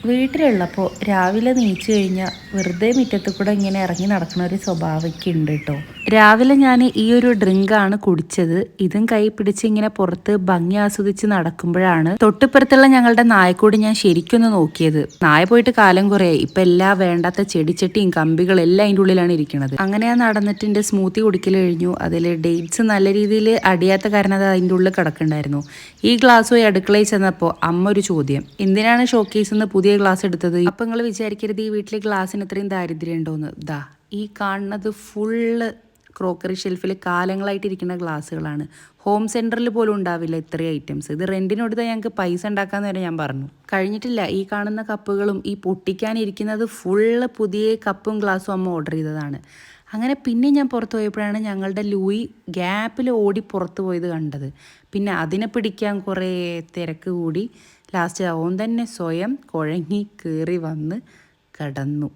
വീട്ടിലുള്ളപ്പോൾ രാവിലെ നീച്ചു കഴിഞ്ഞാൽ വെറുതെ മുറ്റത്ത് കൂടെ ഇങ്ങനെ ഇറങ്ങി നടക്കുന്ന ഒരു സ്വഭാവമൊക്കെ ഉണ്ട് കേട്ടോ. രാവിലെ ഞാൻ ഈ ഒരു ഡ്രിങ്കാണ് കുടിച്ചത്. ഇതും കൈ പിടിച്ച് ഇങ്ങനെ പുറത്ത് ഭംഗി ആസ്വദിച്ച് നടക്കുമ്പോഴാണ് തൊട്ടിപ്പുറത്തുള്ള ഞങ്ങളുടെ നായക്കൂടി ഞാൻ ശരിക്കൊന്ന് നോക്കിയത്. നായ പോയിട്ട് കാലം കുറേ, ഇപ്പം എല്ലാ വേണ്ടാത്ത ചെടിച്ചട്ടിയും കമ്പികളും എല്ലാം അതിൻ്റെ ഉള്ളിലാണ് ഇരിക്കുന്നത്. അങ്ങനെ ഞാൻ നടന്നിട്ട് എൻ്റെ സ്മൂത്തി കുടിക്കൽ കഴിഞ്ഞു. അതിൽ ഡേറ്റ്സ് നല്ല രീതിയിൽ അടിയാത്ത കാരണം അത് അതിൻ്റെ ഉള്ളിൽ കിടക്കുന്നുണ്ടായിരുന്നു. ഈ ഗ്ലാസ് പോയി അടുക്കളയിൽ ചെന്നപ്പോൾ അമ്മ ഒരു ചോദ്യം, എന്തിനാണ് ഷോക്കേസിൽ നിന്ന് പുതിയ ഗ്ലാസ് എടുത്തത്? അപ്പം നിങ്ങൾ വിചാരിക്കരുത് ഈ വീട്ടിലെ ഗ്ലാസ്സിന് ഇത്രയും ദാരിദ്ര്യം ഉണ്ടോയെന്ന്. ഈ കാണുന്നത് ഫുള്ള് ക്രോക്കറി ഷെൽഫിൽ കാലങ്ങളായിട്ടിരിക്കുന്ന ഗ്ലാസ്സുകളാണ്. ഹോം സെൻറ്ററിൽ പോലും ഉണ്ടാവില്ല ഇത്രയും ഐറ്റംസ്. ഇത് റെൻറ്റിന് കൊടുത്താൽ ഞങ്ങൾക്ക് പൈസ ഉണ്ടാക്കാമെന്ന് വരെ ഞാൻ പറഞ്ഞു. കഴിഞ്ഞിട്ടില്ല, ഈ കാണുന്ന കപ്പുകളും ഈ പൊട്ടിക്കാനിരിക്കുന്നത് ഫുള്ള് പുതിയ കപ്പും ഗ്ലാസ്സും അമ്മ ഓർഡർ ചെയ്തതാണ്. അങ്ങനെ പിന്നെ ഞാൻ പുറത്ത് പോയപ്പോഴാണ് ഞങ്ങളുടെ ലൂയി ഗ്യാപ്പിൽ ഓടി പുറത്ത് പോയത് കണ്ടത്. പിന്നെ അതിനെ പിടിക്കാൻ കുറേ തിരക്ക് കൂടി. ലാസ്റ്റ് അവൻ തന്നെ സ്വയം കുഴങ്ങി കയറി വന്ന് കിടന്നു.